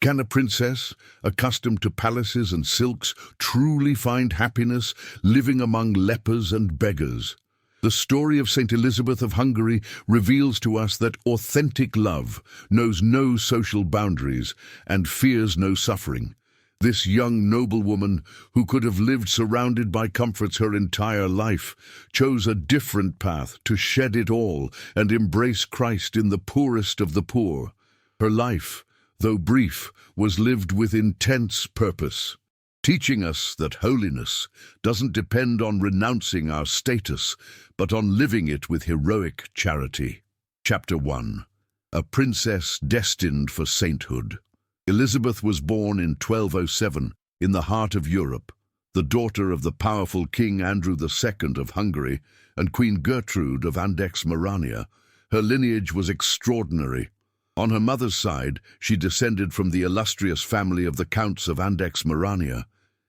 Can a princess, accustomed to palaces and silks, truly find happiness living among lepers and beggars? The story of Saint Elizabeth of Hungary reveals to us that authentic love knows no social boundaries and fears no suffering. This young noblewoman, who could have lived surrounded by comforts her entire life, chose a different path to shed it all and embrace Christ in the poorest of the poor. Her life, though brief, was lived with intense purpose, teaching us that holiness doesn't depend on renouncing our status, but on living it with heroic charity. Chapter 1. A Princess Destined for Sainthood. Elizabeth was born in 1207 in the heart of Europe, the daughter of the powerful King Andrew II of Hungary and Queen Gertrude of Andex-Marania. Her lineage was extraordinary. On her mother's side, she descended from the illustrious family of the Counts of Andex-Marania,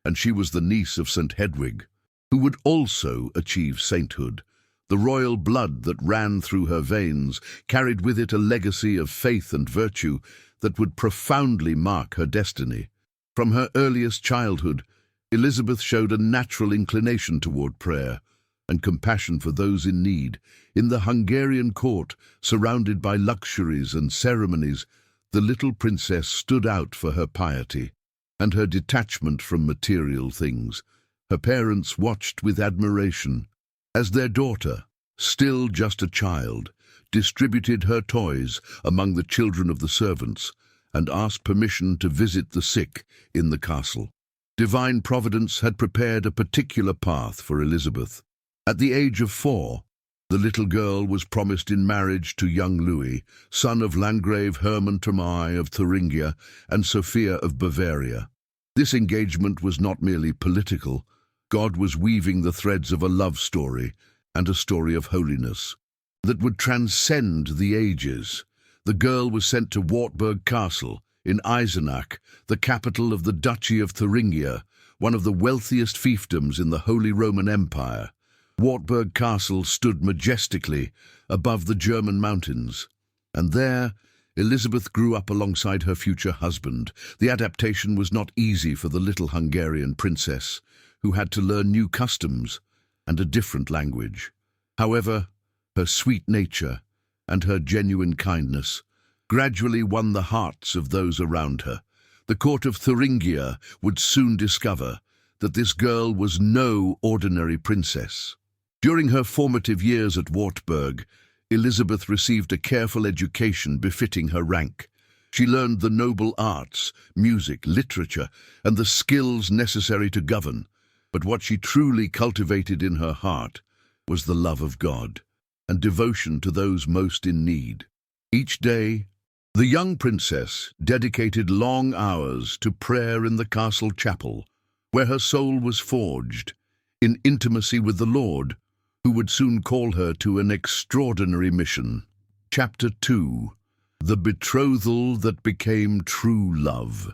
and she was the niece of St. Hedwig, who would also achieve sainthood. The royal blood that ran through her veins carried with it a legacy of faith and virtue that would profoundly mark her destiny. From her earliest childhood, Elizabeth showed a natural inclination toward prayer and compassion for those in need. In the Hungarian court, surrounded by luxuries and ceremonies, the little princess stood out for her piety and her detachment from material things. Her parents watched with admiration as their daughter, still just a child, distributed her toys among the children of the servants and asked permission to visit the sick in the castle. Divine Providence had prepared a particular path for Elizabeth. At the age of 4, the little girl was promised in marriage to young Louis, son of Landgrave Hermann Thermai of Thuringia and Sophia of Bavaria. This engagement was not merely political. God was weaving the threads of a love story and a story of holiness that would transcend the ages. The girl was sent to Wartburg Castle in Eisenach, the capital of the Duchy of Thuringia, one of the wealthiest fiefdoms in the Holy Roman Empire. Wartburg Castle stood majestically above the German mountains, and there Elizabeth grew up alongside her future husband. The adaptation was not easy for the little Hungarian princess, who had to learn new customs and a different language. However, her sweet nature and her genuine kindness gradually won the hearts of those around her. The court of Thuringia would soon discover that this girl was no ordinary princess. During her formative years at Wartburg, Elizabeth received a careful education befitting her rank. She learned the noble arts, music, literature, and the skills necessary to govern. But what she truly cultivated in her heart was the love of God and devotion to those most in need. Each day, the young princess dedicated long hours to prayer in the castle chapel, where her soul was forged in intimacy with the Lord, who would soon call her to an extraordinary mission. Chapter 2. The Betrothal That Became True Love.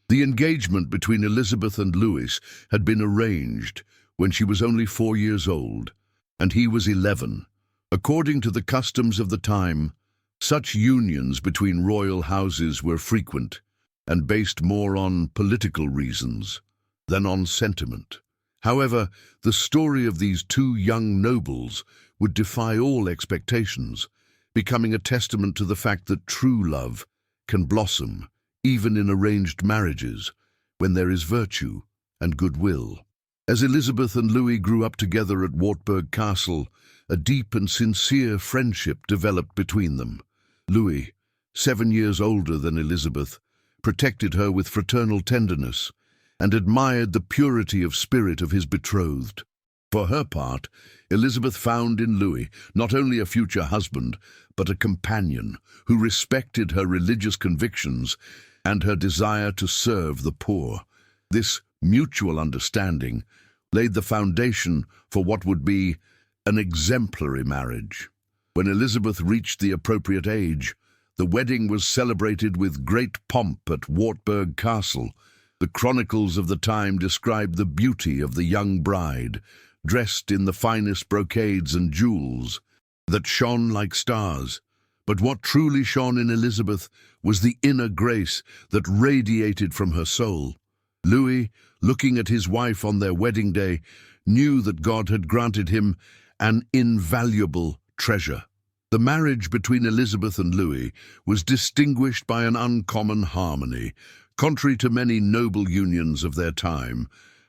The engagement between Elizabeth and Louis had been arranged when she was only 4 years old, and he was 11. According to the customs of the time, such unions between royal houses were frequent and based more on political reasons than on sentiment. However, the story of these two young nobles would defy all expectations, becoming a testament to the fact that true love can blossom even in arranged marriages when there is virtue and goodwill. As Elizabeth and Louis grew up together at Wartburg Castle, a deep and sincere friendship developed between them. Louis, 7 years older than Elizabeth, protected her with fraternal tenderness and admired the purity of spirit of his betrothed. For her part, Elizabeth found in Louis not only a future husband, but a companion who respected her religious convictions and her desire to serve the poor. This mutual understanding laid the foundation for what would be an exemplary marriage. When Elizabeth reached the appropriate age, the wedding was celebrated with great pomp at Wartburg Castle. The chronicles of the time described the beauty of the young bride, dressed in the finest brocades and jewels that shone like stars. But what truly shone in Elizabeth was the inner grace that radiated from her soul. Louis, looking at his wife on their wedding day, knew that God had granted him an invaluable treasure. The marriage between Elizabeth and Louis was distinguished by an uncommon harmony, contrary to many noble unions of their time,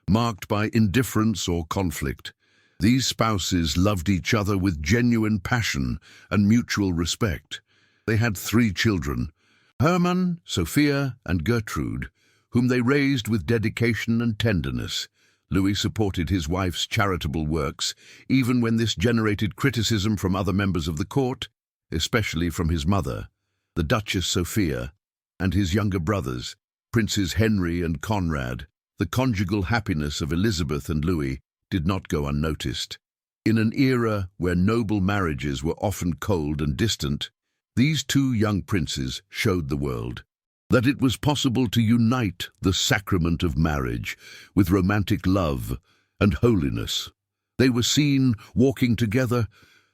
marked by indifference or conflict. These spouses loved each other with genuine passion and mutual respect. They had 3 children, Hermann, Sophia, and Gertrude, whom they raised with dedication and tenderness. Louis supported his wife's charitable works, even when this generated criticism from other members of the court, especially from his mother, the Duchess Sophia, and his younger brothers, Princes Henry and Conrad. The conjugal happiness of Elizabeth and Louis did not go unnoticed. In an era where noble marriages were often cold and distant, these 2 young princes showed the world that it was possible to unite the sacrament of marriage with romantic love and holiness. They were seen walking together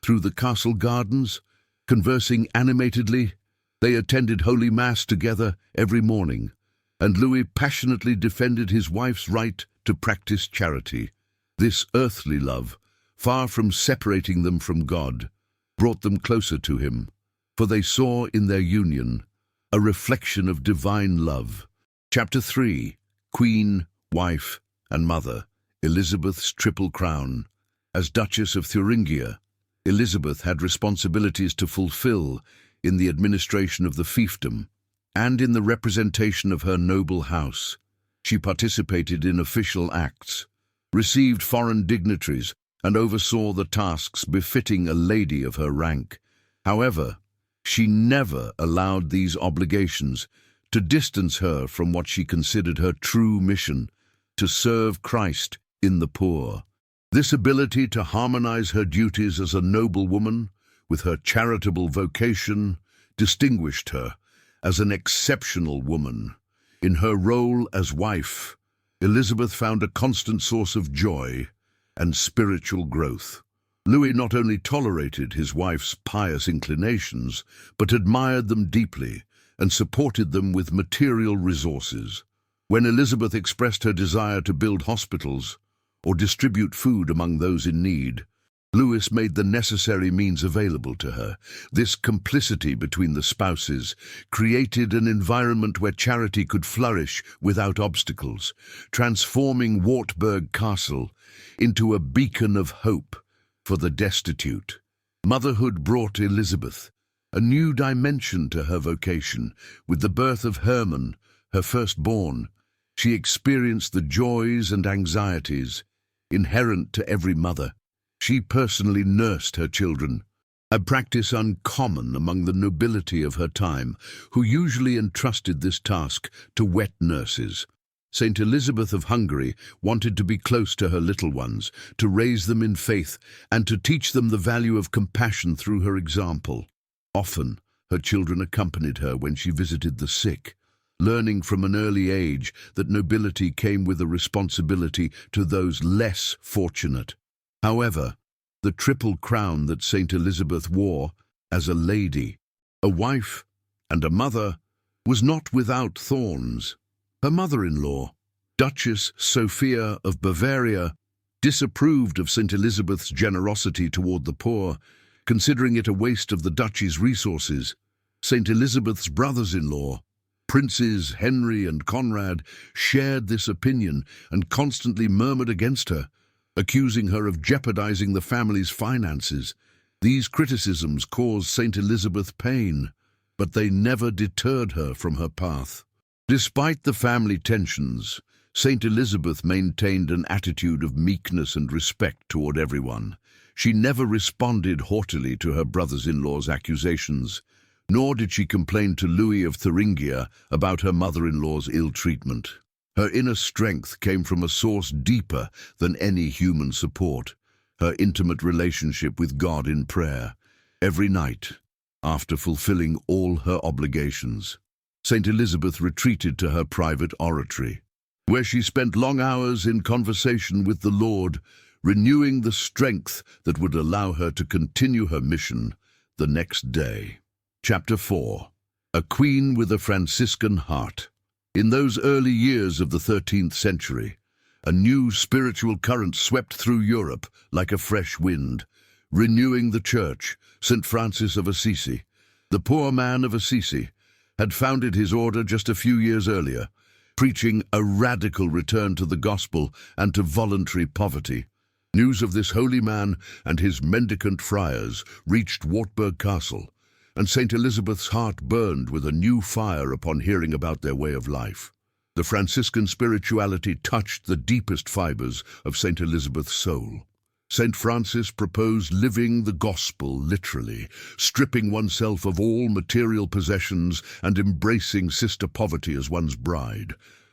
through the castle gardens, conversing animatedly. They attended Holy Mass together every morning, and Louis passionately defended his wife's right to practice charity. This earthly love, far from separating them from God, brought them closer to him, for they saw in their union a reflection of divine love. Chapter 3. Queen, Wife, and Mother. Elizabeth's Triple Crown. As Duchess of Thuringia, Elizabeth had responsibilities to fulfill in the administration of the fiefdom and in the representation of her noble house. She participated in official acts, received foreign dignitaries, and oversaw the tasks befitting a lady of her rank. However, she never allowed these obligations to distance her from what she considered her true mission, to serve Christ in the poor. This ability to harmonize her duties as a noble woman with her charitable vocation distinguished her as an exceptional woman. In her role as wife, Elizabeth found a constant source of joy and spiritual growth. Louis not only tolerated his wife's pious inclinations, but admired them deeply and supported them with material resources. When Elizabeth expressed her desire to build hospitals or distribute food among those in need, Louis made the necessary means available to her. This complicity between the spouses created an environment where charity could flourish without obstacles, transforming Wartburg Castle into a beacon of hope for the destitute. Motherhood brought Elizabeth a new dimension to her vocation. With the birth of Hermann, her firstborn, she experienced the joys and anxieties inherent to every mother. She personally nursed her children, a practice uncommon among the nobility of her time, who usually entrusted this task to wet nurses. Saint Elizabeth of Hungary wanted to be close to her little ones, to raise them in faith, and to teach them the value of compassion through her example. Often, her children accompanied her when she visited the sick, learning from an early age that nobility came with a responsibility to those less fortunate. However, the triple crown that Saint Elizabeth wore as a lady, a wife, and a mother was not without thorns. Her mother-in-law, Duchess Sophia of Bavaria, disapproved of Saint Elizabeth's generosity toward the poor, considering it a waste of the duchy's resources. Saint Elizabeth's brothers-in-law, Princes Henry and Conrad, shared this opinion and constantly murmured against her, accusing her of jeopardizing the family's finances. These criticisms caused Saint Elizabeth pain, but they never deterred her from her path. Despite the family tensions, Saint Elizabeth maintained an attitude of meekness and respect toward everyone. She never responded haughtily to her brothers-in-law's accusations, nor did she complain to Louis of Thuringia about her mother-in-law's ill treatment. Her inner strength came from a source deeper than any human support, her intimate relationship with God in prayer. Every night, after fulfilling all her obligations, Saint Elizabeth retreated to her private oratory, where she spent long hours in conversation with the Lord, renewing the strength that would allow her to continue her mission the next day. Chapter 4. A Queen with a Franciscan Heart. In those early years of the 13th century, a new spiritual current swept through Europe like a fresh wind, renewing the Church. St. Francis of Assisi, the poor man of Assisi, had founded his order just a few years earlier, preaching a radical return to the gospel and to voluntary poverty. News of this holy man and his mendicant friars reached Wartburg Castle, and St. Elizabeth's heart burned with a new fire upon hearing about their way of life. The Franciscan spirituality touched the deepest fibers of St. Elizabeth's soul. St. Francis proposed living the gospel literally, stripping oneself of all material possessions and embracing sister poverty as one's bride.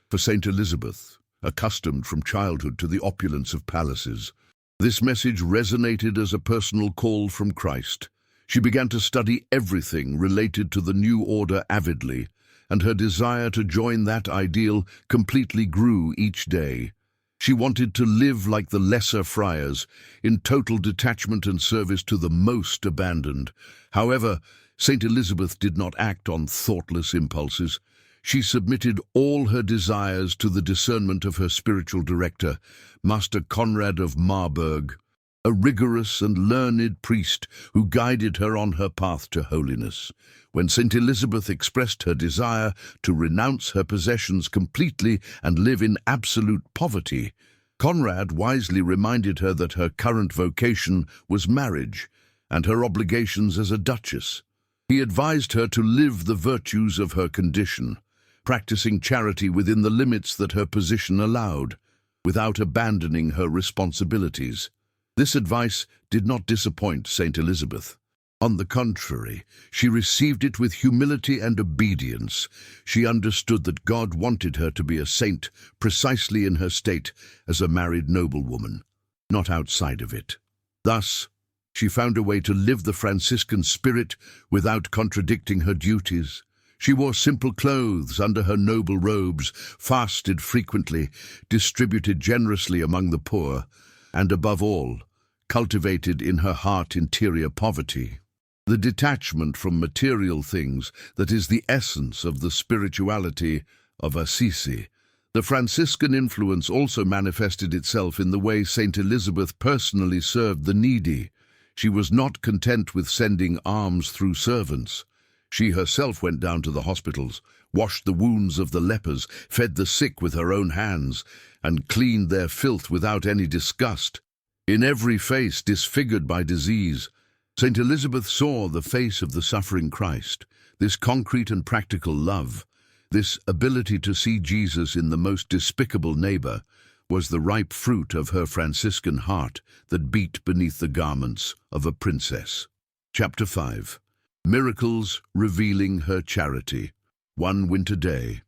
For St. Elizabeth, accustomed from childhood to the opulence of palaces, this message resonated as a personal call from Christ. She began to study everything related to the new order avidly, and her desire to join that ideal completely grew each day. She wanted to live like the lesser friars, in total detachment and service to the most abandoned. However, St. Elizabeth did not act on thoughtless impulses. She submitted all her desires to the discernment of her spiritual director, Master Conrad of Marburg, a rigorous and learned priest who guided her on her path to holiness. When St. Elizabeth expressed her desire to renounce her possessions completely and live in absolute poverty, Conrad wisely reminded her that her current vocation was marriage and her obligations as a duchess. He advised her to live the virtues of her condition, practicing charity within the limits that her position allowed, without abandoning her responsibilities. This advice did not disappoint St. Elizabeth. On the contrary, she received it with humility and obedience. She understood that God wanted her to be a saint precisely in her state as a married noblewoman, not outside of it. Thus, she found a way to live the Franciscan spirit without contradicting her duties. She wore simple clothes under her noble robes, fasted frequently, distributed generously among the poor, and above all, cultivated in her heart interior poverty. The detachment from material things that is the essence of the spirituality of Assisi. The Franciscan influence also manifested itself in the way St. Elizabeth personally served the needy. She was not content with sending alms through servants. She herself went down to the hospitals, washed the wounds of the lepers, fed the sick with her own hands, and cleaned their filth without any disgust. In every face disfigured by disease, St. Elizabeth saw the face of the suffering Christ. This concrete and practical love, this ability to see Jesus in the most despicable neighbor, was the ripe fruit of her Franciscan heart that beat beneath the garments of a princess. Chapter 5. Miracles revealing her charity. One winter day,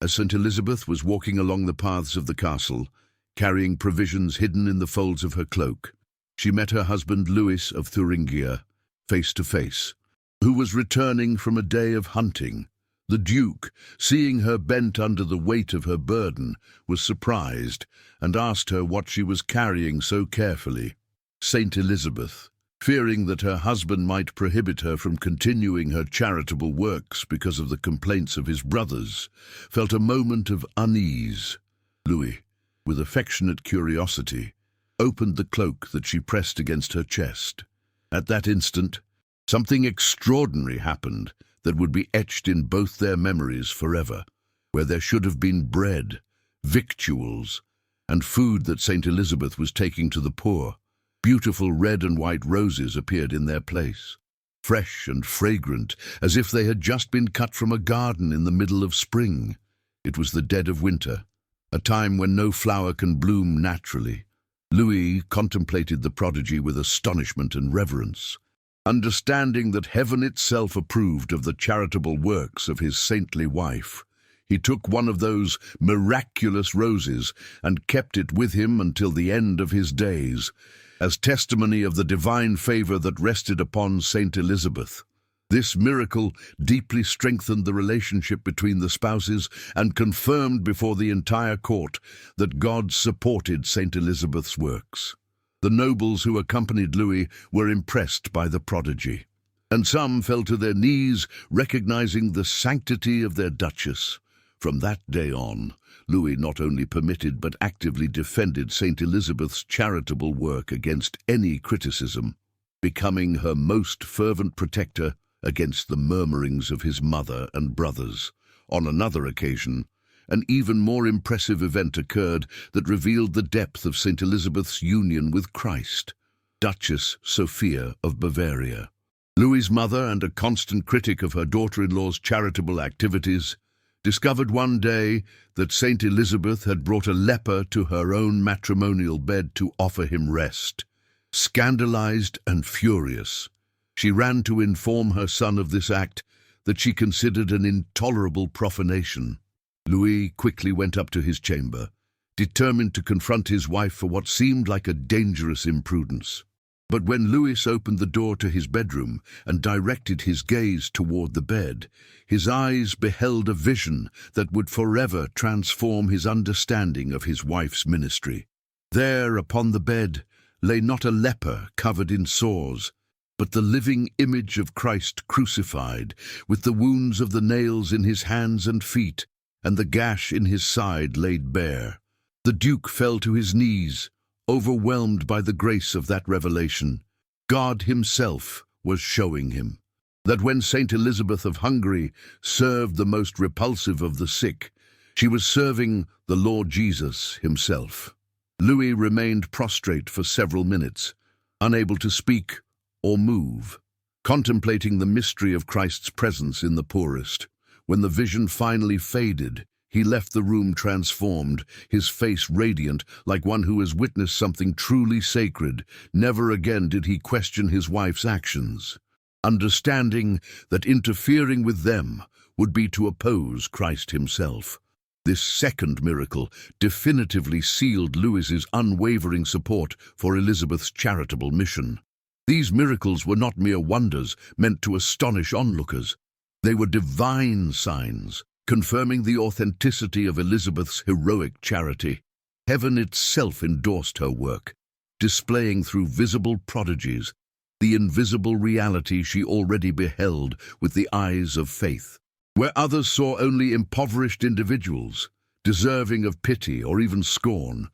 as St. Elizabeth was walking along the paths of the castle, carrying provisions hidden in the folds of her cloak, she met her husband Louis of Thuringia, face to face, who was returning from a day of hunting. The Duke, seeing her bent under the weight of her burden, was surprised and asked her what she was carrying so carefully. St. Elizabeth, fearing that her husband might prohibit her from continuing her charitable works because of the complaints of his brothers, felt a moment of unease. Louis, with affectionate curiosity, opened the cloak that she pressed against her chest. At that instant, something extraordinary happened that would be etched in both their memories forever. Where there should have been bread, victuals, and food that St. Elizabeth was taking to the poor, beautiful red and white roses appeared in their place, fresh and fragrant, as if they had just been cut from a garden in the middle of spring. It was the dead of winter, a time when no flower can bloom naturally. Louis contemplated the prodigy with astonishment and reverence. Understanding that heaven itself approved of the charitable works of his saintly wife, he took one of those miraculous roses and kept it with him until the end of his days, as testimony of the divine favor that rested upon St. Elizabeth. This miracle deeply strengthened the relationship between the spouses and confirmed before the entire court that God supported St. Elizabeth's works. The nobles who accompanied Louis were impressed by the prodigy. and some fell to their knees, recognizing the sanctity of their duchess. From that day on, Louis not only permitted but actively defended Saint Elizabeth's charitable work against any criticism, becoming her most fervent protector against the murmurings of his mother and brothers. On another occasion, an even more impressive event occurred that revealed the depth of Saint Elizabeth's union with Christ. Duchess Sophia of Bavaria, Louis's mother and a constant critic of her daughter-in-law's charitable activities, discovered one day that Saint Elizabeth had brought a leper to her own matrimonial bed to offer him rest. Scandalized and furious, she ran to inform her son of this act that she considered an intolerable profanation. Louis quickly went up to his chamber, determined to confront his wife for what seemed like a dangerous imprudence. But when Louis opened the door to his bedroom and directed his gaze toward the bed, his eyes beheld a vision that would forever transform his understanding of his wife's ministry. There, upon the bed, lay not a leper covered in sores, but the living image of Christ crucified, with the wounds of the nails in his hands and feet, and the gash in his side laid bare. The Duke fell to his knees, overwhelmed by the grace of that revelation. God himself was showing him that when Saint Elizabeth of Hungary served the most repulsive of the sick, she was serving the Lord Jesus himself. Louis remained prostrate for several minutes, unable to speak or move, contemplating the mystery of Christ's presence in the poorest. When the vision finally faded, he left the room transformed, his face radiant, like one who has witnessed something truly sacred. Never again did he question his wife's actions, understanding that interfering with them would be to oppose Christ himself. This second miracle definitively sealed Louis's unwavering support for Elizabeth's charitable mission. These miracles were not mere wonders meant to astonish onlookers. They were divine signs, confirming the authenticity of Elizabeth's heroic charity. Heaven itself endorsed her work, displaying through visible prodigies the invisible reality she already beheld with the eyes of faith. Where others saw only impoverished individuals, deserving of pity or even scorn,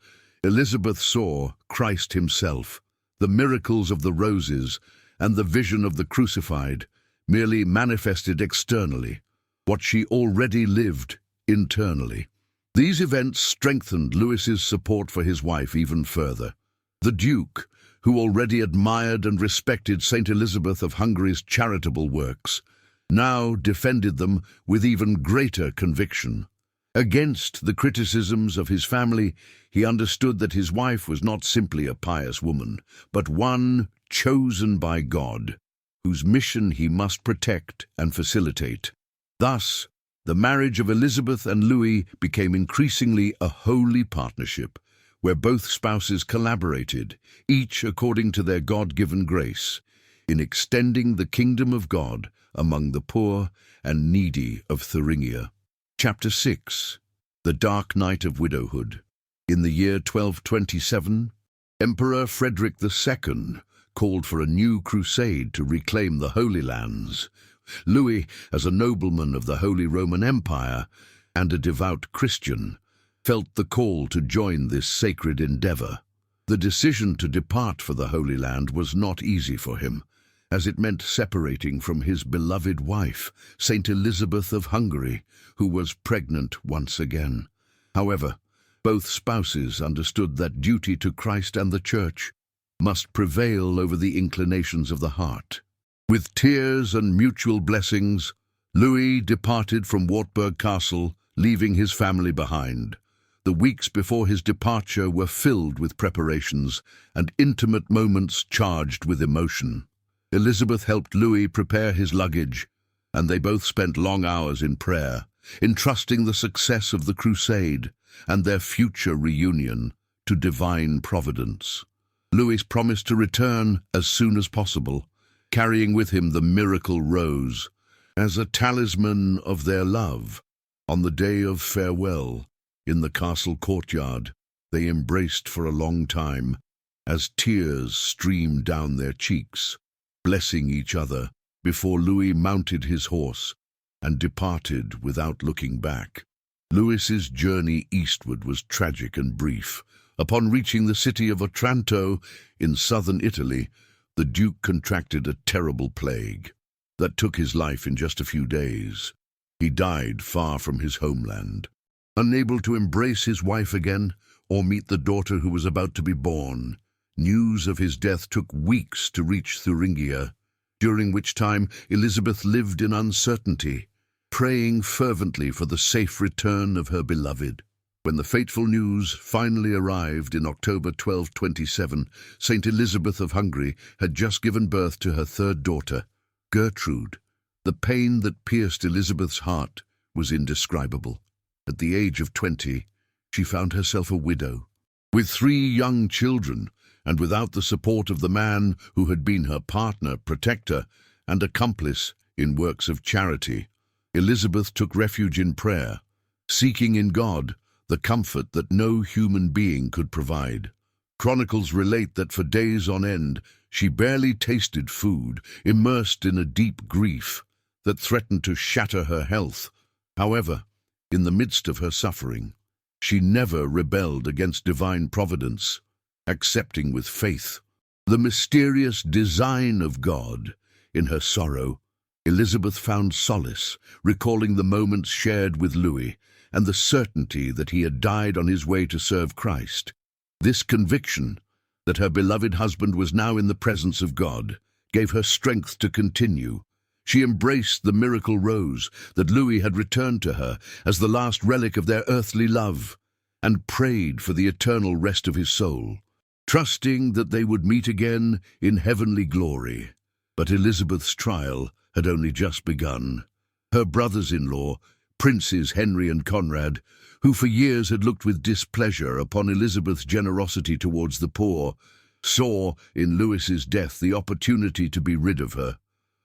Elizabeth saw Christ himself. The miracles of the roses and the vision of the crucified merely manifested externally what she already lived internally. These events strengthened Louis's support for his wife even further. The Duke, who already admired and respected Saint Elizabeth of Hungary's charitable works, now defended them with even greater conviction. Against the criticisms of his family, he understood that his wife was not simply a pious woman, but one chosen by God, whose mission he must protect and facilitate. Thus, the marriage of Elizabeth and Louis became increasingly a holy partnership, where both spouses collaborated, each according to their God-given grace, in extending the kingdom of God among the poor and needy of Thuringia. Chapter 6. The Dark Night of Widowhood. In the year 1227, Emperor Frederick II called for a new crusade to reclaim the Holy Lands. Louis, as a nobleman of the Holy Roman Empire and a devout Christian, felt the call to join this sacred endeavor. The decision to depart for the Holy Land was not easy for him, as it meant separating from his beloved wife, Saint Elizabeth of Hungary, who was pregnant once again. However, both spouses understood that duty to Christ and the Church must prevail over the inclinations of the heart. With tears and mutual blessings, Louis departed from Wartburg Castle, leaving his family behind. The weeks before his departure were filled with preparations and intimate moments charged with emotion. Elizabeth helped Louis prepare his luggage, and they both spent long hours in prayer, entrusting the success of the crusade and their future reunion to divine providence. Louis promised to return as soon as possible, carrying with him the miracle rose as a talisman of their love. On the day of farewell, in the castle courtyard, they embraced for a long time, as tears streamed down their cheeks, blessing each other before Louis mounted his horse and departed without looking back. Louis's journey eastward was tragic and brief. Upon reaching the city of Otranto in southern Italy, the Duke contracted a terrible plague that took his life in just a few days. He died far from his homeland, unable to embrace his wife again or meet the daughter who was about to be born. News of his death took weeks to reach Thuringia, during which time Elizabeth lived in uncertainty, praying fervently for the safe return of her beloved. When the fateful news finally arrived in October 1227, Saint Elizabeth of Hungary had just given birth to her third daughter, Gertrude. The pain that pierced Elizabeth's heart was indescribable. At the age of 20, she found herself a widow, with 3 young children, and without the support of the man who had been her partner, protector, and accomplice in works of charity. Elizabeth took refuge in prayer, seeking in God the comfort that no human being could provide. Chronicles relate that for days on end, she barely tasted food, immersed in a deep grief that threatened to shatter her health. However, in the midst of her suffering, she never rebelled against divine providence, accepting with faith the mysterious design of God. In her sorrow, Elizabeth found solace, recalling the moments shared with Louis and the certainty that he had died on his way to serve Christ. This conviction that her beloved husband was now in the presence of God gave her strength to continue. She embraced the miracle rose that Louis had returned to her as the last relic of their earthly love, and prayed for the eternal rest of his soul, trusting that they would meet again in heavenly glory. But Elizabeth's trial had only just begun. Her brothers-in-law, Princes Henry and Conrad, who for years had looked with displeasure upon Elizabeth's generosity towards the poor, saw in Louis's death the opportunity to be rid of her.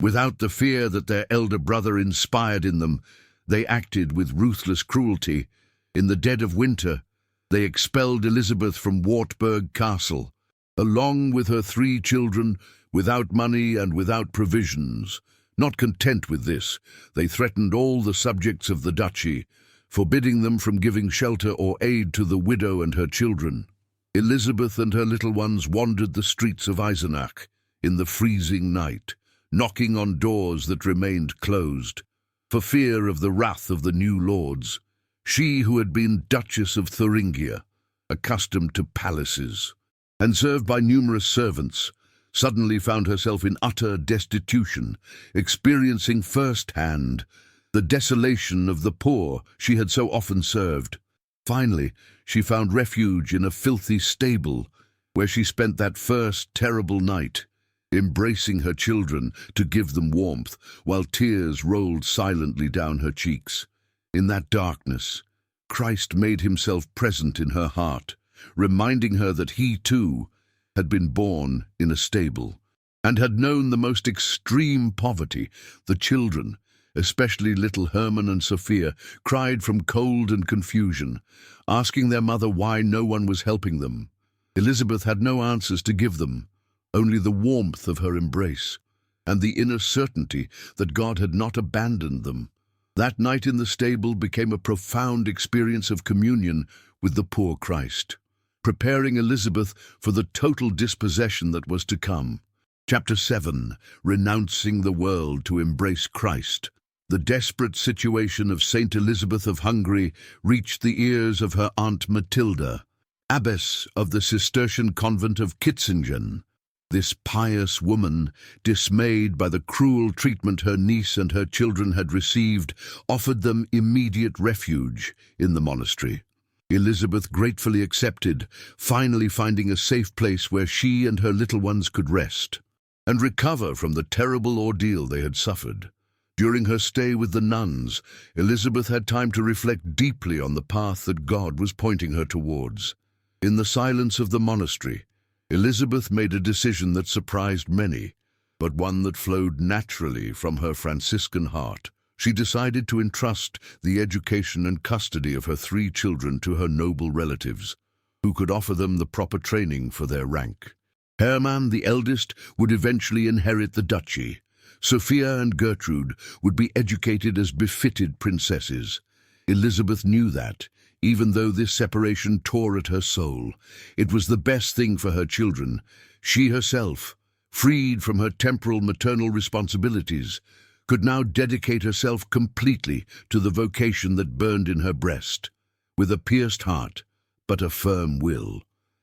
Without the fear that their elder brother inspired in them, they acted with ruthless cruelty. In the dead of winter, they expelled Elizabeth from Wartburg Castle, along with her 3 children, without money and without provisions. Not content with this, they threatened all the subjects of the duchy, forbidding them from giving shelter or aid to the widow and her children. Elizabeth and her little ones wandered the streets of Eisenach in the freezing night, knocking on doors that remained closed, for fear of the wrath of the new lords. She who had been Duchess of Thuringia, accustomed to palaces, and served by numerous servants, suddenly found herself in utter destitution, experiencing firsthand the desolation of the poor she had so often served. Finally, she found refuge in a filthy stable, where she spent that first terrible night, embracing her children to give them warmth, while tears rolled silently down her cheeks. In that darkness, Christ made himself present in her heart, reminding her that he, too, had been born in a stable, and had known the most extreme poverty. The children, especially little Herman and Sophia, cried from cold and confusion, asking their mother why no one was helping them. Elizabeth had no answers to give them, only the warmth of her embrace, and the inner certainty that God had not abandoned them. That night in the stable became a profound experience of communion with the poor Christ, preparing Elizabeth for the total dispossession that was to come. Chapter 7. Renouncing the world to embrace Christ. The desperate situation of Saint Elizabeth of Hungary reached the ears of her Aunt Matilda, abbess of the Cistercian convent of Kitzingen. This pious woman, dismayed by the cruel treatment her niece and her children had received, offered them immediate refuge in the monastery. Elizabeth gratefully accepted, finally finding a safe place where she and her little ones could rest and recover from the terrible ordeal they had suffered. During her stay with the nuns, Elizabeth had time to reflect deeply on the path that God was pointing her towards. In the silence of the monastery, Elizabeth made a decision that surprised many, but one that flowed naturally from her Franciscan heart. She decided to entrust the education and custody of her 3 children to her noble relatives, who could offer them the proper training for their rank. Hermann, the eldest, would eventually inherit the duchy, Sophia and Gertrude would be educated as befitted princesses. Elizabeth knew that, even though this separation tore at her soul, it was the best thing for her children. She herself, freed from her temporal maternal responsibilities, could now dedicate herself completely to the vocation that burned in her breast. With a pierced heart, but a firm will,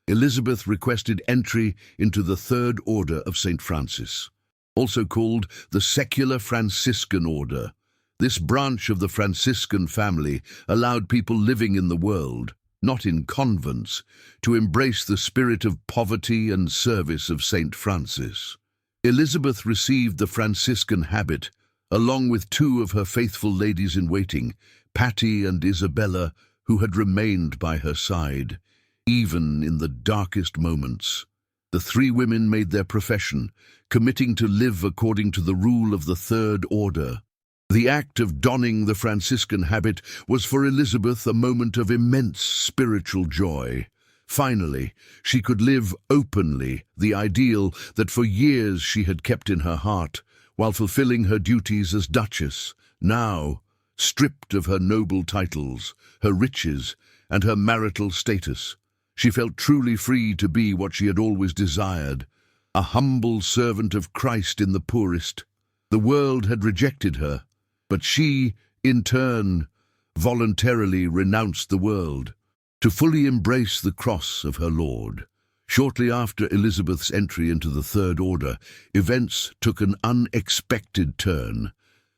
Elizabeth requested entry into the Third Order of St. Francis, also called the Secular Franciscan Order. This branch of the Franciscan family allowed people living in the world, not in convents, to embrace the spirit of poverty and service of St. Francis. Elizabeth received the Franciscan habit, along with two of her faithful ladies-in-waiting, Patty and Isabella, who had remained by her side, even in the darkest moments. The three women made their profession, committing to live according to the rule of the Third Order. The act of donning the Franciscan habit was for Elizabeth a moment of immense spiritual joy. Finally, she could live openly the ideal that for years she had kept in her heart, while fulfilling her duties as Duchess. Now, stripped of her noble titles, her riches, and her marital status, she felt truly free to be what she had always desired, a humble servant of Christ in the poorest. The world had rejected her, but she, in turn, voluntarily renounced the world to fully embrace the cross of her Lord. Shortly after Elizabeth's entry into the Third Order, events took an unexpected turn.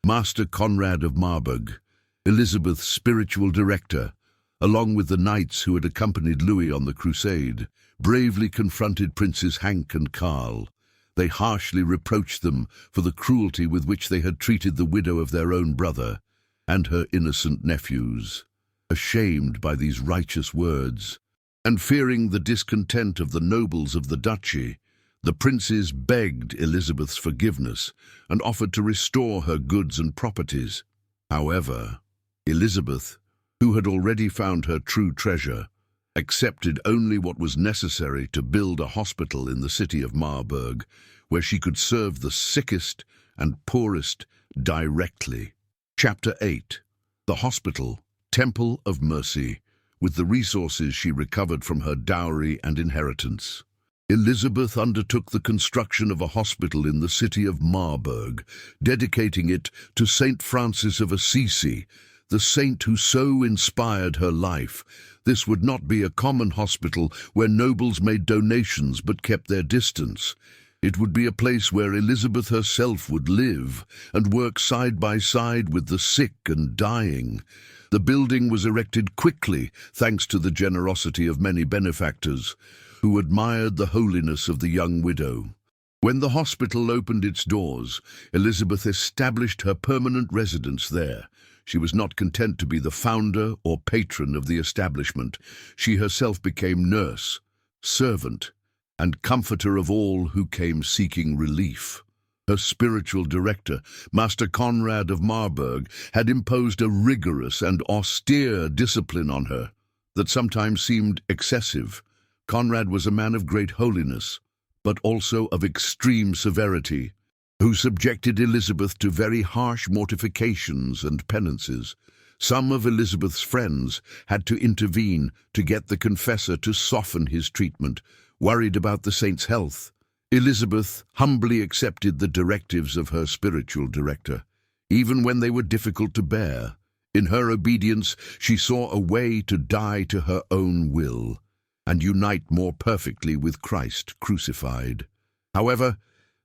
Master Conrad of Marburg, Elizabeth's spiritual director, along with the knights who had accompanied Louis on the crusade, bravely confronted Princes Hank and Karl. They harshly reproached them for the cruelty with which they had treated the widow of their own brother and her innocent nephews. Ashamed by these righteous words, and fearing the discontent of the nobles of the duchy, the princes begged Elizabeth's forgiveness and offered to restore her goods and properties. However, Elizabeth, who had already found her true treasure, accepted only what was necessary to build a hospital in the city of Marburg, where she could serve the sickest and poorest directly. Chapter 8. The Hospital, Temple of Mercy, with the resources she recovered from her dowry and inheritance. Elizabeth undertook the construction of a hospital in the city of Marburg, dedicating it to St. Francis of Assisi, the saint who so inspired her life. This would not be a common hospital where nobles made donations but kept their distance. It would be a place where Elizabeth herself would live and work side by side with the sick and dying. The building was erected quickly, thanks to the generosity of many benefactors who admired the holiness of the young widow. When the hospital opened its doors, Elizabeth established her permanent residence there. She was not content to be the founder or patron of the establishment. She herself became nurse, servant, and comforter of all who came seeking relief. Her spiritual director, Master Conrad of Marburg, had imposed a rigorous and austere discipline on her that sometimes seemed excessive. Conrad was a man of great holiness, but also of extreme severity, who subjected Elizabeth to very harsh mortifications and penances. Some of Elizabeth's friends had to intervene to get the confessor to soften his treatment, worried about the saint's health. Elizabeth humbly accepted the directives of her spiritual director, even when they were difficult to bear. In her obedience, she saw a way to die to her own will and unite more perfectly with Christ crucified. However,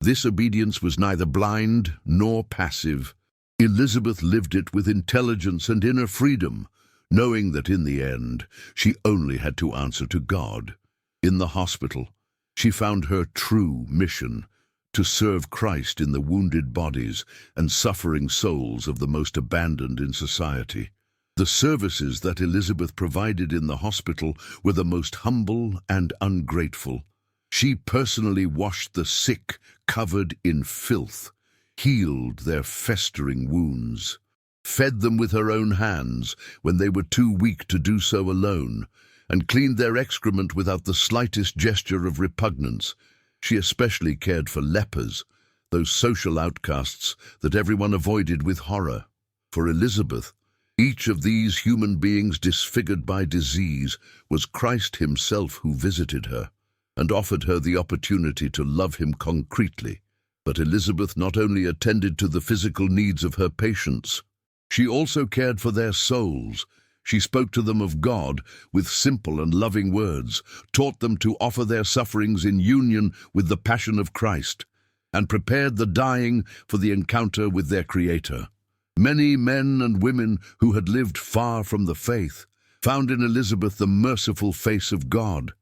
this obedience was neither blind nor passive. Elizabeth lived it with intelligence and inner freedom, knowing that in the end she only had to answer to God. In the hospital, she found her true mission: to serve Christ in the wounded bodies and suffering souls of the most abandoned in society. The services that Elizabeth provided in the hospital were the most humble and ungrateful. She personally washed the sick covered in filth, healed their festering wounds, fed them with her own hands when they were too weak to do so alone, and cleaned their excrement without the slightest gesture of repugnance. She especially cared for lepers, those social outcasts that everyone avoided with horror. For Elizabeth, each of these human beings disfigured by disease was Christ himself who visited her and offered her the opportunity to love him concretely. But Elizabeth not only attended to the physical needs of her patients, she also cared for their souls. She spoke to them of God with simple and loving words, taught them to offer their sufferings in union with the passion of Christ, and prepared the dying for the encounter with their Creator. Many men and women who had lived far from the faith found in Elizabeth the merciful face of God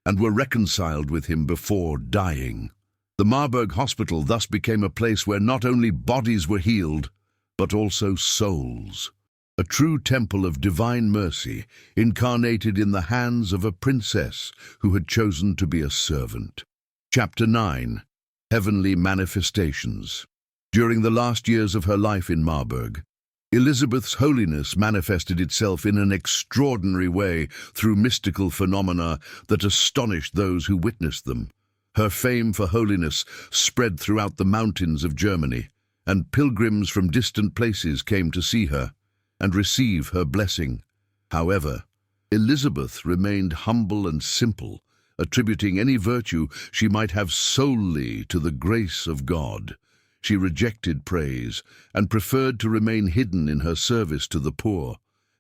and were reconciled with him before dying. The Marburg Hospital thus became a place where not only bodies were healed, but also souls. A true temple of divine mercy, incarnated in the hands of a princess who had chosen to be a servant. Chapter 9. Heavenly Manifestations. During the last years of her life in Marburg, Elizabeth's holiness manifested itself in an extraordinary way through mystical phenomena that astonished those who witnessed them. Her fame for holiness spread throughout the mountains of Germany, and pilgrims from distant places came to see her and receive her blessing. However, Elizabeth remained humble and simple, attributing any virtue she might have solely to the grace of God. She rejected praise and preferred to remain hidden in her service to the poor.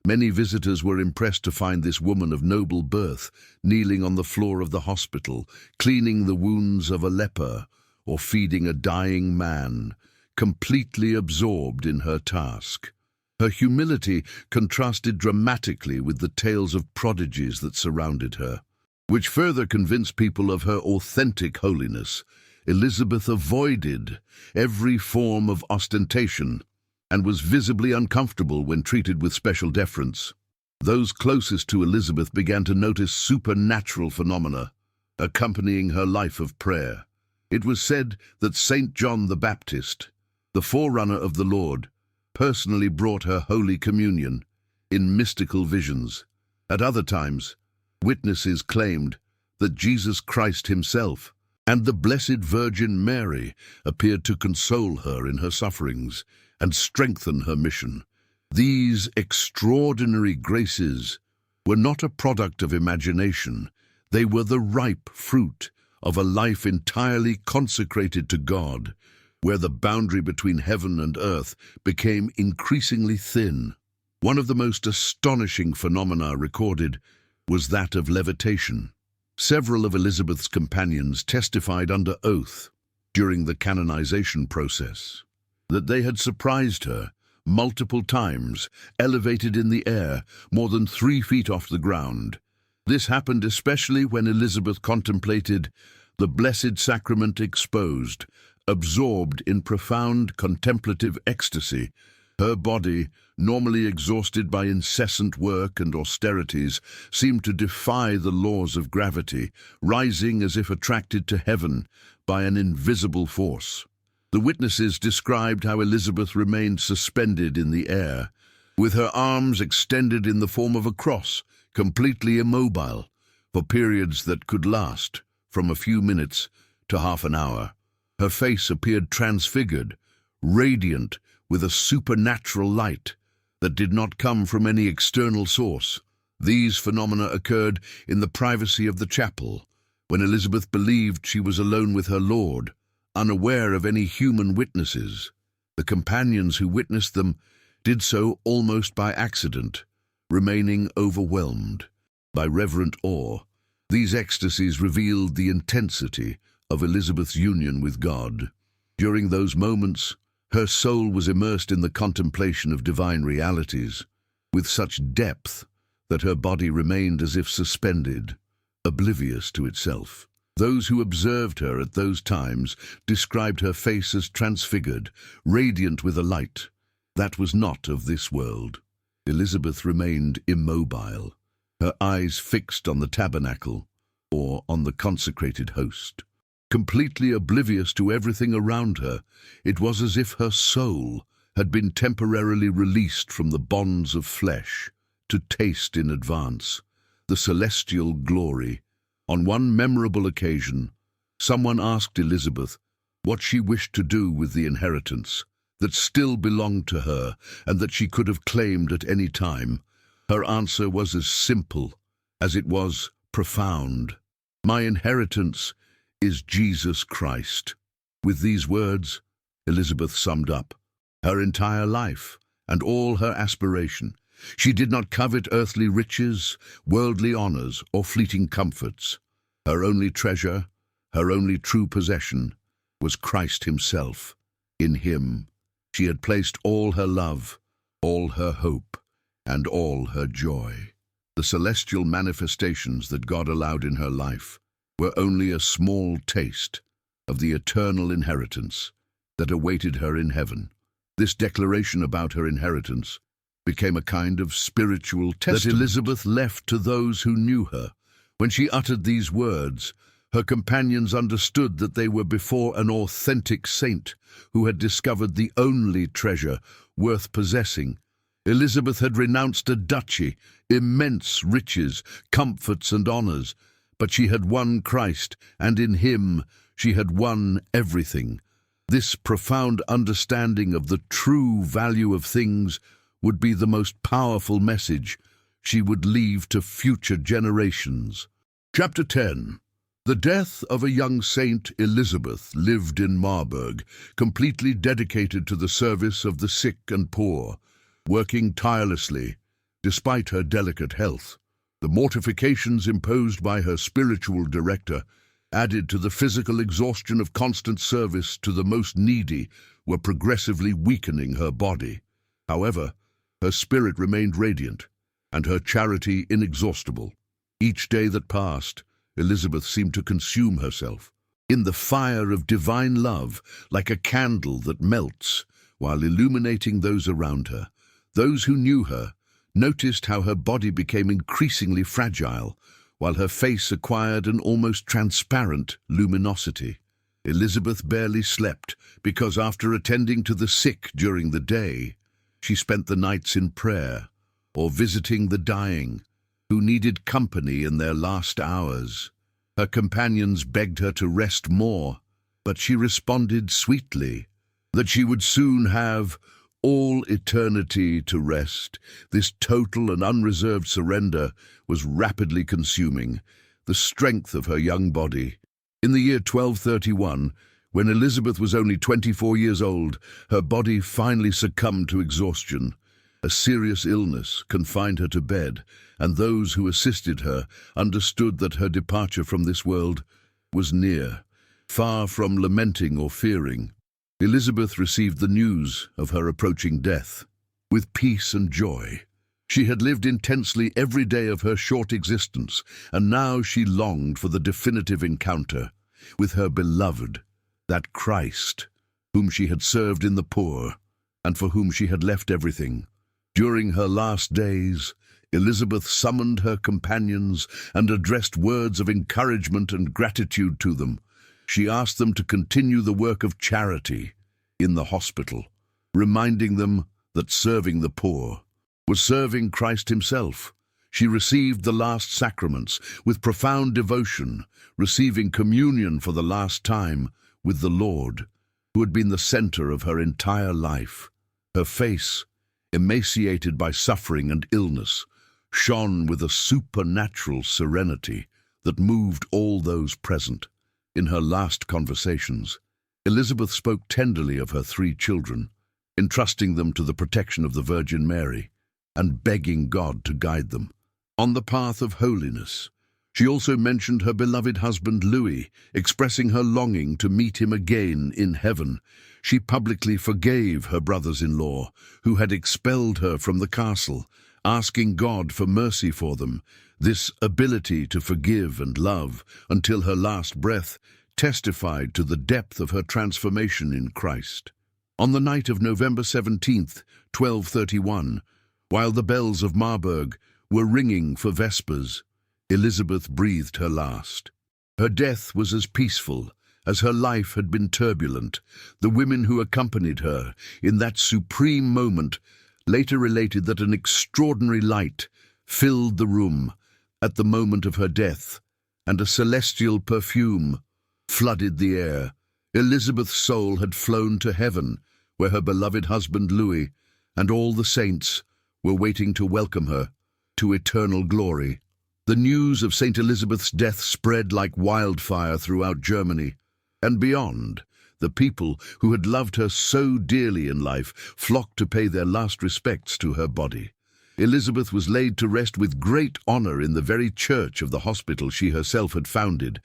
Many visitors were impressed to find this woman of noble birth kneeling on the floor of the hospital, cleaning the wounds of a leper or feeding a dying man, completely absorbed in her task. Her humility contrasted dramatically with the tales of prodigies that surrounded her, which further convinced people of her authentic holiness. Elizabeth avoided every form of ostentation and was visibly uncomfortable when treated with special deference. Those closest to Elizabeth began to notice supernatural phenomena accompanying her life of prayer. It was said that Saint John the Baptist, the forerunner of the Lord, personally brought her Holy Communion in mystical visions. At other times, witnesses claimed that Jesus Christ himself and the Blessed Virgin Mary appeared to console her in her sufferings and strengthen her mission. These extraordinary graces were not a product of imagination. They were the ripe fruit of a life entirely consecrated to God, where the boundary between heaven and earth became increasingly thin. One of the most astonishing phenomena recorded was that of levitation. Several of Elizabeth's companions testified under oath during the canonization process that they had surprised her multiple times, elevated in the air more than 3 feet off the ground. This happened especially when Elizabeth contemplated the Blessed Sacrament exposed, absorbed in profound contemplative ecstasy. Her body, normally exhausted by incessant work and austerities, seemed to defy the laws of gravity, rising as if attracted to heaven by an invisible force. The witnesses described how Elizabeth remained suspended in the air, with her arms extended in the form of a cross, completely immobile, for periods that could last from a few minutes to half an hour. Her face appeared transfigured, radiant with a supernatural light that did not come from any external source. These phenomena occurred in the privacy of the chapel, when Elizabeth believed she was alone with her Lord, unaware of any human witnesses. The companions who witnessed them did so almost by accident, remaining overwhelmed by reverent awe. These ecstasies revealed the intensity of Elizabeth's union with God. During those moments, her soul was immersed in the contemplation of divine realities, with such depth that her body remained as if suspended, oblivious to itself. Those who observed her at those times described her face as transfigured, radiant with a light that was not of this world. Elizabeth remained immobile, her eyes fixed on the tabernacle or on the consecrated host. Completely oblivious to everything around her, it was as if her soul had been temporarily released from the bonds of flesh to taste in advance the celestial glory. On one memorable occasion, someone asked Elizabeth what she wished to do with the inheritance that still belonged to her and that she could have claimed at any time. Her answer was as simple as it was profound. My inheritance is Jesus Christ. With these words, Elizabeth summed up her entire life and all her aspiration. She did not covet earthly riches, worldly honors, or fleeting comforts. Her only treasure, her only true possession, was Christ himself. In him, she had placed all her love, all her hope, and all her joy. The celestial manifestations that God allowed in her life were only a small taste of the eternal inheritance that awaited her in heaven. This declaration about her inheritance became a kind of spiritual testament that Elizabeth left to those who knew her. When she uttered these words, her companions understood that they were before an authentic saint who had discovered the only treasure worth possessing. Elizabeth had renounced a duchy, immense riches, comforts and honors, but she had won Christ, and in him she had won everything. This profound understanding of the true value of things would be the most powerful message she would leave to future generations. Chapter 10. The death of a young saint, Elizabeth, lived in Marburg, completely dedicated to the service of the sick and poor, working tirelessly despite her delicate health. The mortifications imposed by her spiritual director, added to the physical exhaustion of constant service to the most needy, were progressively weakening her body. However, her spirit remained radiant, and her charity inexhaustible. Each day that passed, Elizabeth seemed to consume herself in the fire of divine love, like a candle that melts while illuminating those around her. Those who knew her noticed how her body became increasingly fragile, while her face acquired an almost transparent luminosity. Elizabeth barely slept because, after attending to the sick during the day, she spent the nights in prayer or visiting the dying who needed company in their last hours. Her companions begged her to rest more, but she responded sweetly that she would soon have all eternity to rest. This total and unreserved surrender was rapidly consuming the strength of her young body. In the year 1231, when Elizabeth was only 24 years old, her body finally succumbed to exhaustion. A serious illness confined her to bed, and those who assisted her understood that her departure from this world was near. Far from lamenting or fearing, Elizabeth received the news of her approaching death with peace and joy. She had lived intensely every day of her short existence, and now she longed for the definitive encounter with her beloved, that Christ, whom she had served in the poor, and for whom she had left everything. During her last days, Elizabeth summoned her companions and addressed words of encouragement and gratitude to them. She asked them to continue the work of charity in the hospital, reminding them that serving the poor was serving Christ himself. She received the last sacraments with profound devotion, receiving communion for the last time with the Lord, who had been the center of her entire life. Her face, emaciated by suffering and illness, shone with a supernatural serenity that moved all those present. In her last conversations, Elizabeth spoke tenderly of her 3 children, entrusting them to the protection of the Virgin Mary and begging God to guide them on the path of holiness. She also mentioned her beloved husband Louis, expressing her longing to meet him again in heaven. She publicly forgave her brothers-in-law, who had expelled her from the castle, asking God for mercy for them. This ability to forgive and love until her last breath testified to the depth of her transformation in Christ. On the night of November 17th, 1231, while the bells of Marburg were ringing for vespers, Elizabeth breathed her last. Her death was as peaceful as her life had been turbulent. The women who accompanied her in that supreme moment later related that an extraordinary light filled the room at the moment of her death, and a celestial perfume flooded the air, Elizabeth's soul had flown to heaven, where her beloved husband Louis and all the saints were waiting to welcome her to eternal glory. The news of St. Elizabeth's death spread like wildfire throughout Germany and beyond. The people who had loved her so dearly in life flocked to pay their last respects to her body. Elizabeth was laid to rest with great honor in the very church of the hospital she herself had founded.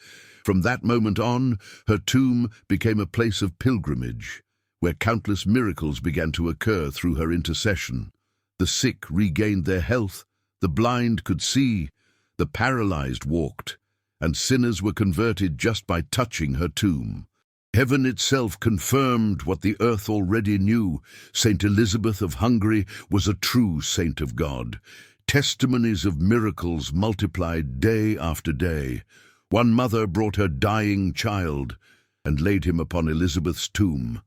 From that moment on, her tomb became a place of pilgrimage, where countless miracles began to occur through her intercession. The sick regained their health, the blind could see, the paralyzed walked, and sinners were converted just by touching her tomb. Heaven itself confirmed what the earth already knew. Saint Elizabeth of Hungary was a true saint of God. Testimonies of miracles multiplied day after day. One mother brought her dying child and laid him upon Elizabeth's tomb.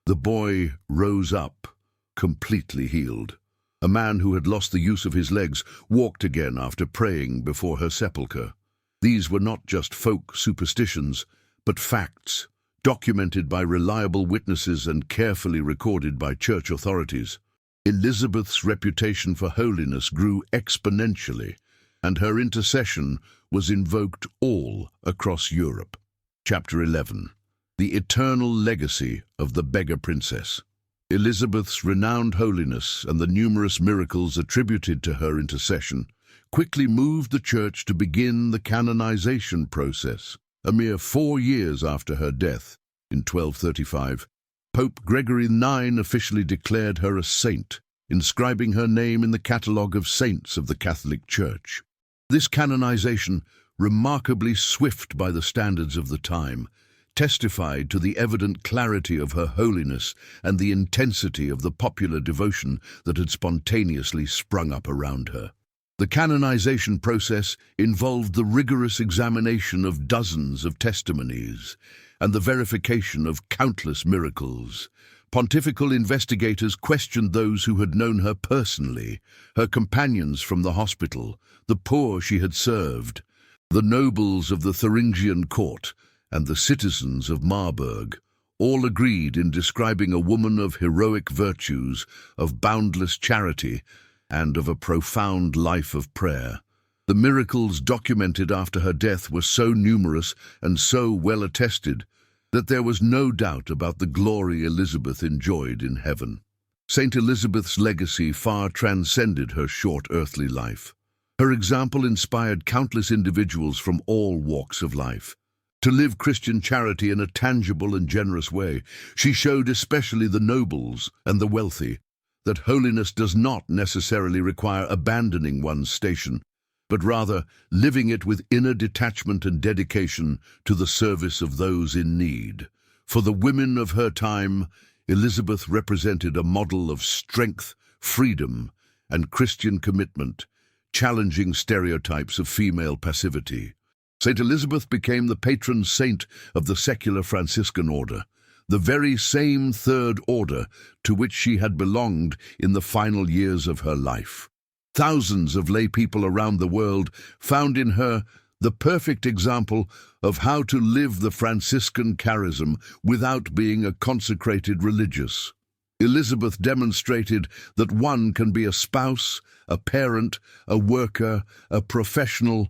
The boy rose up, completely healed. A man who had lost the use of his legs walked again after praying before her sepulchre. These were not just folk superstitions, but facts, documented by reliable witnesses and carefully recorded by church authorities. Elizabeth's reputation for holiness grew exponentially, and her intercession was invoked all across Europe. Chapter 11. The Eternal Legacy of the Beggar Princess. Elizabeth's renowned holiness and the numerous miracles attributed to her intercession quickly moved the Church to begin the canonization process. A mere 4 years after her death, in 1235, Pope Gregory IX officially declared her a saint, inscribing her name in the catalogue of saints of the Catholic Church. This canonization, remarkably swift by the standards of the time, testified to the evident clarity of her holiness and the intensity of the popular devotion that had spontaneously sprung up around her. The canonization process involved the rigorous examination of dozens of testimonies and the verification of countless miracles. Pontifical investigators questioned those who had known her personally, her companions from the hospital, the poor she had served, the nobles of the Thuringian court, and the citizens of Marburg. All agreed in describing a woman of heroic virtues, of boundless charity, and of a profound life of prayer. The miracles documented after her death were so numerous and so well attested that there was no doubt about the glory Elizabeth enjoyed in heaven. Saint Elizabeth's legacy far transcended her short earthly life. Her example inspired countless individuals from all walks of life to live Christian charity in a tangible and generous way. She showed especially the nobles and the wealthy that holiness does not necessarily require abandoning one's station, but rather living it with inner detachment and dedication to the service of those in need. For the women of her time, Elizabeth represented a model of strength, freedom, and Christian commitment, challenging stereotypes of female passivity. Saint Elizabeth became the patron saint of the secular Franciscan order, the very same third order to which she had belonged in the final years of her life. Thousands of lay people around the world found in her the perfect example of how to live the Franciscan charism without being a consecrated religious. Elizabeth demonstrated that one can be a spouse, a parent, a worker, a professional,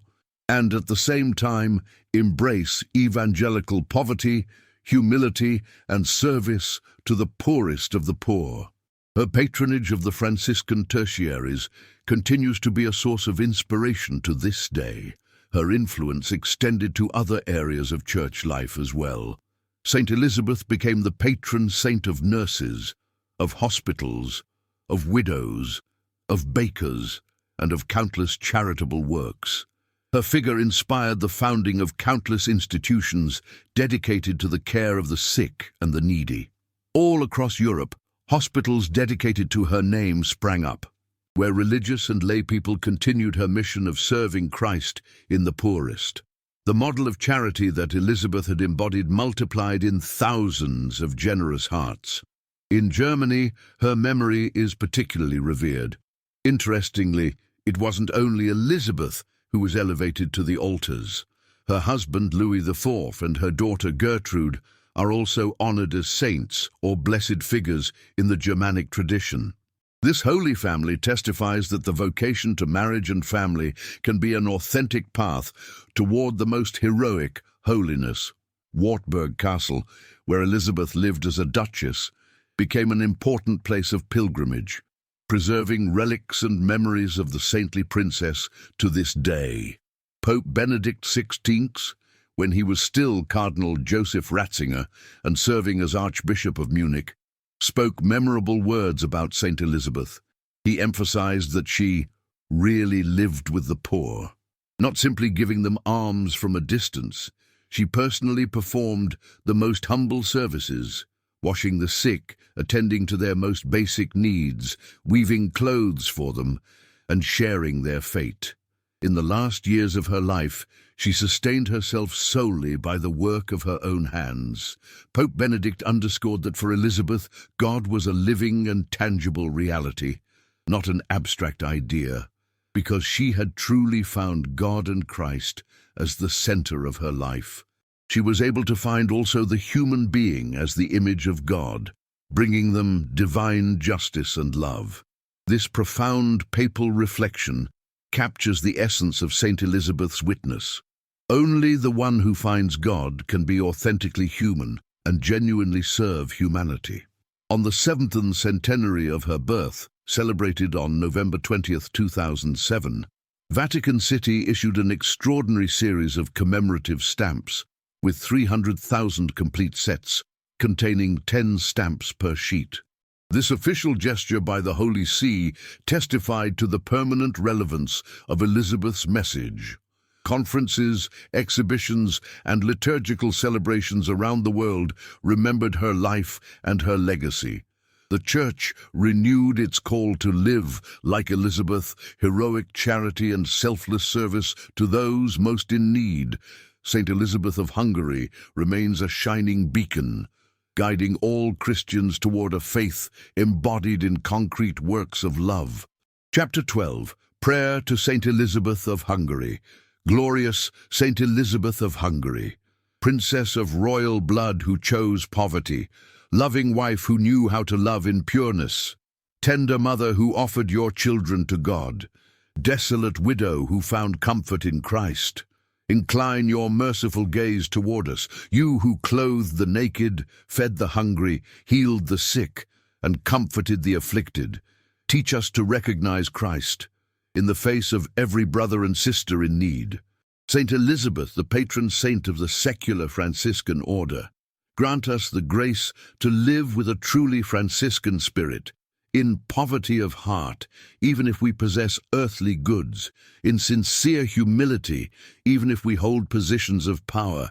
and at the same time embrace evangelical poverty, humility, and service to the poorest of the poor. Her patronage of the Franciscan tertiaries continues to be a source of inspiration to this day. Her influence extended to other areas of church life as well. Saint Elizabeth became the patron saint of nurses, of hospitals, of widows, of bakers, and of countless charitable works. Her figure inspired the founding of countless institutions dedicated to the care of the sick and the needy. All across Europe, hospitals dedicated to her name sprang up, where religious and lay people continued her mission of serving Christ in the poorest. The model of charity that Elizabeth had embodied multiplied in thousands of generous hearts. In Germany, her memory is particularly revered. Interestingly, it wasn't only Elizabeth who was elevated to the altars. Her husband, Louis IV, and her daughter Gertrude are also honored as saints or blessed figures in the Germanic tradition. This holy family testifies that the vocation to marriage and family can be an authentic path toward the most heroic holiness. Wartburg Castle, where Elizabeth lived as a duchess, became an important place of pilgrimage, preserving relics and memories of the saintly princess to this day. Pope Benedict XVI, when he was still Cardinal Joseph Ratzinger and serving as Archbishop of Munich, spoke memorable words about Saint Elizabeth. He emphasized that she really lived with the poor, not simply giving them alms from a distance. She personally performed the most humble services, washing the sick, attending to their most basic needs, weaving clothes for them, and sharing their fate. In the last years of her life, she sustained herself solely by the work of her own hands. Pope Benedict underscored that for Elizabeth, God was a living and tangible reality, not an abstract idea, because she had truly found God and Christ as the center of her life. She was able to find also the human being as the image of God, bringing them divine justice and love. This profound papal reflection captures the essence of Saint Elizabeth's witness. Only the one who finds God can be authentically human and genuinely serve humanity. On the 7th centenary of her birth, celebrated on November 20th, 2007, Vatican City issued an extraordinary series of commemorative stamps with 300,000 complete sets containing 10 stamps per sheet. This official gesture by the Holy See testified to the permanent relevance of Elizabeth's message. Conferences, exhibitions, and liturgical celebrations around the world remembered her life and her legacy. The Church renewed its call to live like Elizabeth, heroic charity and selfless service to those most in need. Saint Elizabeth of Hungary remains a shining beacon, guiding all Christians toward a faith embodied in concrete works of love. Chapter 12. Prayer to Saint Elizabeth of Hungary. Glorious Saint Elizabeth of Hungary, princess of royal blood who chose poverty, loving wife who knew how to love in pureness, tender mother who offered your children to God, desolate widow who found comfort in Christ. Incline your merciful gaze toward us, you who clothed the naked, fed the hungry, healed the sick, and comforted the afflicted. Teach us to recognize Christ in the face of every brother and sister in need. Saint Elizabeth, the patron saint of the secular Franciscan order, grant us the grace to live with a truly Franciscan spirit, in poverty of heart, even if we possess earthly goods, in sincere humility, even if we hold positions of power,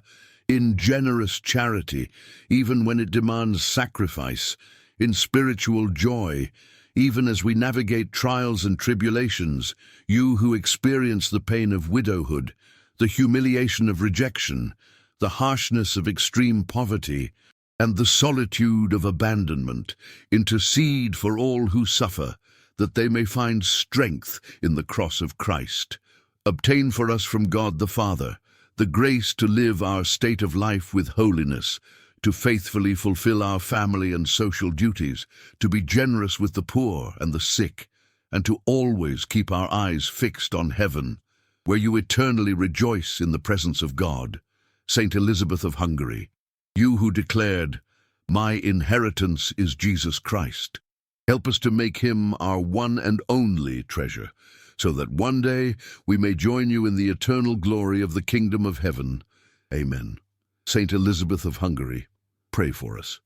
in generous charity, even when it demands sacrifice, in spiritual joy, even as we navigate trials and tribulations, you who experience the pain of widowhood, the humiliation of rejection, the harshness of extreme poverty, and the solitude of abandonment, intercede for all who suffer, that they may find strength in the cross of Christ. Obtain for us from God the Father the grace to live our state of life with holiness, to faithfully fulfill our family and social duties, to be generous with the poor and the sick, and to always keep our eyes fixed on heaven, where you eternally rejoice in the presence of God. Saint Elizabeth of Hungary, you who declared, "My inheritance is Jesus Christ," help us to make him our one and only treasure, so that one day we may join you in the eternal glory of the kingdom of heaven. Amen. Saint Elizabeth of Hungary, pray for us.